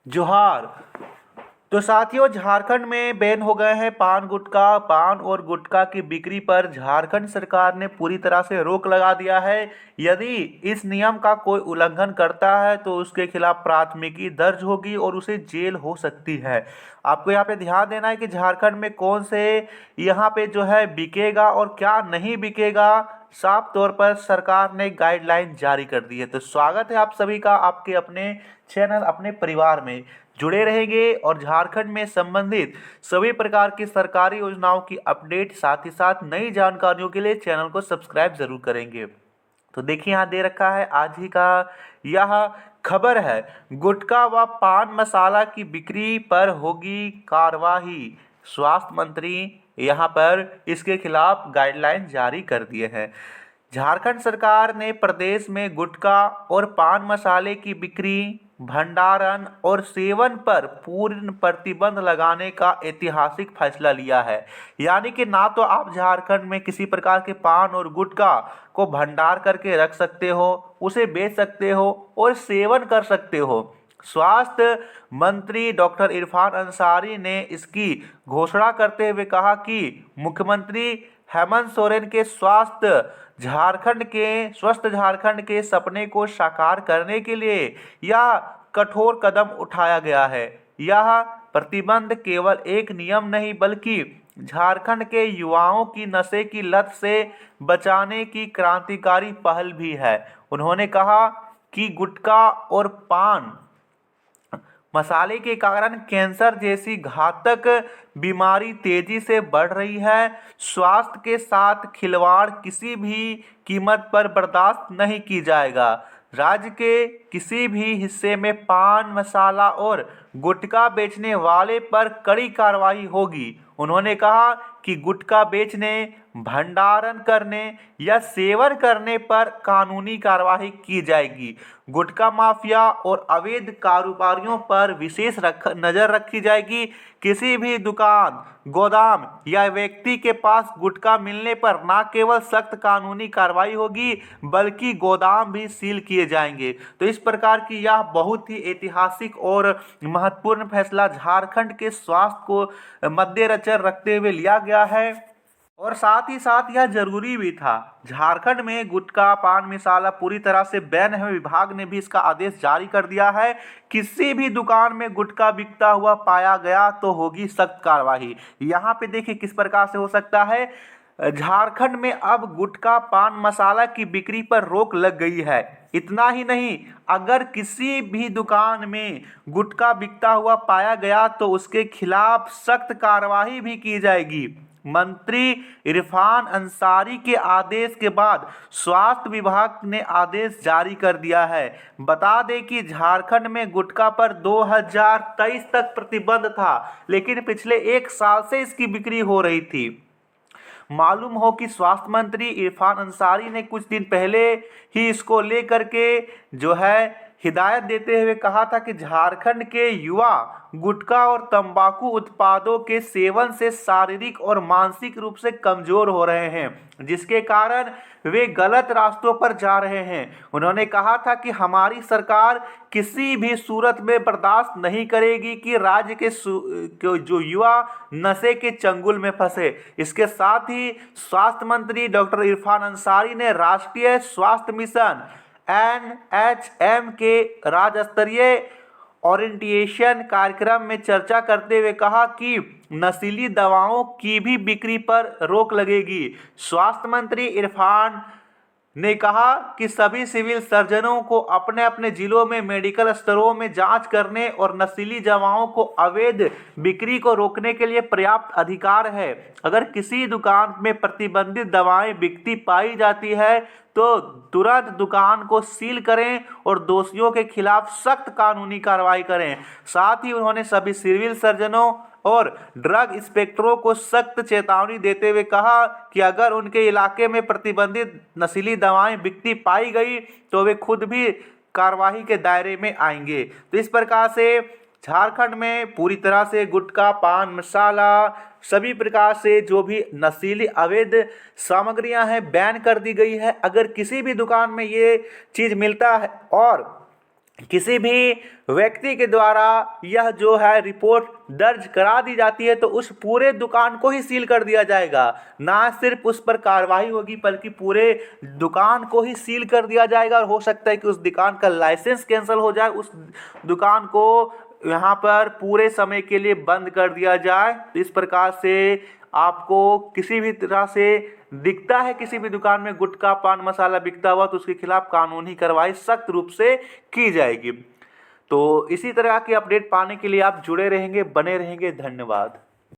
जोहार। तो साथियों, झारखंड में बैन हो गए हैं पान गुटखा। पान और गुटखा की बिक्री पर झारखंड सरकार ने पूरी तरह से रोक लगा दिया है। यदि इस नियम का कोई उल्लंघन करता है तो उसके खिलाफ प्राथमिकी दर्ज होगी और उसे जेल हो सकती है। आपको यहाँ पे ध्यान देना है कि झारखंड में कौन से यहाँ पे जो है बिकेगा और क्या नहीं बिकेगा। साफ तौर पर सरकार ने गाइडलाइन जारी कर दी है। तो स्वागत है आप सभी का आपके अपने चैनल अपने परिवार में। जुड़े रहेंगे और झारखंड में संबंधित सभी प्रकार की सरकारी योजनाओं की अपडेट, साथ ही साथ नई जानकारियों के लिए चैनल को सब्सक्राइब जरूर करेंगे। तो देखिए, यहाँ दे रखा है आज ही का यह खबर है, गुटखा व पान मसाला की बिक्री पर होगी कार्रवाई। स्वास्थ्य मंत्री यहाँ पर इसके खिलाफ गाइडलाइन जारी कर दिए हैं। झारखंड सरकार ने प्रदेश में गुटखा और पान मसाले की बिक्री, भंडारण और सेवन पर पूर्ण प्रतिबंध लगाने का ऐतिहासिक फैसला लिया है। यानी कि ना तो आप झारखंड में किसी प्रकार के पान और गुटखा को भंडार करके रख सकते हो, उसे बेच सकते हो और सेवन कर सकते हो। स्वास्थ्य मंत्री डॉक्टर इरफान अंसारी ने इसकी घोषणा करते हुए कहा कि मुख्यमंत्री हेमंत सोरेन के स्वस्थ झारखंड के सपने को साकार करने के लिए यह कठोर कदम उठाया गया है। यह प्रतिबंध केवल एक नियम नहीं बल्कि झारखंड के युवाओं की नशे की लत से बचाने की क्रांतिकारी पहल भी है। उन्होंने कहा कि गुटखा और पान मसाले के कारण कैंसर जैसी घातक बीमारी तेजी से बढ़ रही है। स्वास्थ्य के साथ खिलवाड़ किसी भी कीमत पर बर्दाश्त नहीं की जाएगा। राज्य के किसी भी हिस्से में पान मसाला और गुटखा बेचने वाले पर कड़ी कार्रवाई होगी। उन्होंने कहा कि गुटखा बेचने, भंडारण करने या सेवन करने पर कानूनी कार्रवाई की जाएगी। गुटखा माफिया और अवैध कारोबारियों पर विशेष नजर रखी जाएगी। किसी भी दुकान, गोदाम या व्यक्ति के पास गुटखा मिलने पर न केवल सख्त कानूनी कार्रवाई होगी बल्कि गोदाम भी सील किए जाएंगे। तो इस प्रकार की यह बहुत ही ऐतिहासिक और महत्वपूर्ण फैसला झारखंड के स्वास्थ्य को मद्देनजर रखते हुए लिया गया है और साथ ही साथ यह जरूरी भी था। झारखंड में गुटखा पान मसाला पूरी तरह से बैन है। विभाग ने भी इसका आदेश जारी कर दिया है। किसी भी दुकान में गुटखा बिकता हुआ पाया गया तो होगी सख्त कार्रवाई। यहाँ पे देखिए किस प्रकार से हो सकता है। झारखंड में अब गुटखा पान मसाला की बिक्री पर रोक लग गई है। इतना ही नहीं, अगर किसी भी दुकान में गुटखा बिकता हुआ पाया गया तो उसके खिलाफ सख्त कार्रवाई भी की जाएगी। मंत्री इरफान अंसारी के आदेश के बाद स्वास्थ्य विभाग ने आदेश जारी कर दिया है। बता दें कि झारखंड में गुटखा पर 2023 तक प्रतिबंध था, लेकिन पिछले एक साल से इसकी बिक्री हो रही थी। मालूम हो कि स्वास्थ्य मंत्री इरफान अंसारी ने कुछ दिन पहले ही इसको लेकर के जो है हिदायत देते हुए कहा था कि झारखंड के युवा गुटखा और तंबाकू उत्पादों के सेवन से शारीरिक और मानसिक रूप से कमजोर हो रहे हैं, जिसके कारण वे गलत रास्तों पर जा रहे हैं। उन्होंने कहा था कि हमारी सरकार किसी भी सूरत में बर्दाश्त नहीं करेगी कि राज्य के जो युवा नशे के चंगुल में फंसे। इसके साथ ही स्वास्थ्य मंत्री डॉक्टर इरफान अंसारी ने राष्ट्रीय स्वास्थ्य मिशन NHM के राज्य स्तरीय ओरिएंटेशन कार्यक्रम में चर्चा करते हुए कहा कि नशीली दवाओं की भी बिक्री पर रोक लगेगी। स्वास्थ्य मंत्री इरफान ने कहा कि सभी सिविल सर्जनों को अपने अपने जिलों में मेडिकल स्टोरों में जांच करने और नशीली दवाओं को अवैध बिक्री को रोकने के लिए पर्याप्त अधिकार है। अगर किसी दुकान में प्रतिबंधित दवाएं बिकती पाई जाती है तो तुरंत दुकान को सील करें और दोषियों के खिलाफ सख्त कानूनी कार्रवाई करें। साथ ही उन्होंने सभी सिविल सर्जनों और ड्रग इंस्पेक्टरों को सख्त चेतावनी देते हुए कहा कि अगर उनके इलाके में प्रतिबंधित नशीली दवाएं बिकती पाई गई तो वे खुद भी कार्रवाई के दायरे में आएंगे। तो इस प्रकार से झारखंड में पूरी तरह से गुटखा पान मसाला सभी प्रकार से जो भी नशीली अवैध सामग्रियां हैं बैन कर दी गई है। अगर किसी भी दुकान में ये चीज़ मिलता है और किसी भी व्यक्ति के द्वारा यह जो है रिपोर्ट दर्ज करा दी जाती है तो उस पूरे दुकान को ही सील कर दिया जाएगा। ना सिर्फ उस पर कार्रवाई होगी बल्कि पूरे दुकान को ही सील कर दिया जाएगा और हो सकता है कि उस दुकान का लाइसेंस कैंसिल हो जाए, उस दुकान को यहाँ पर पूरे समय के लिए बंद कर दिया जाए। तो इस प्रकार से आपको किसी भी तरह से दिखता है किसी भी दुकान में गुटखा पान मसाला बिकता हुआ तो उसके खिलाफ कानूनी कार्रवाई सख्त रूप से की जाएगी। तो इसी तरह की अपडेट पाने के लिए आप जुड़े रहेंगे, बने रहेंगे। धन्यवाद।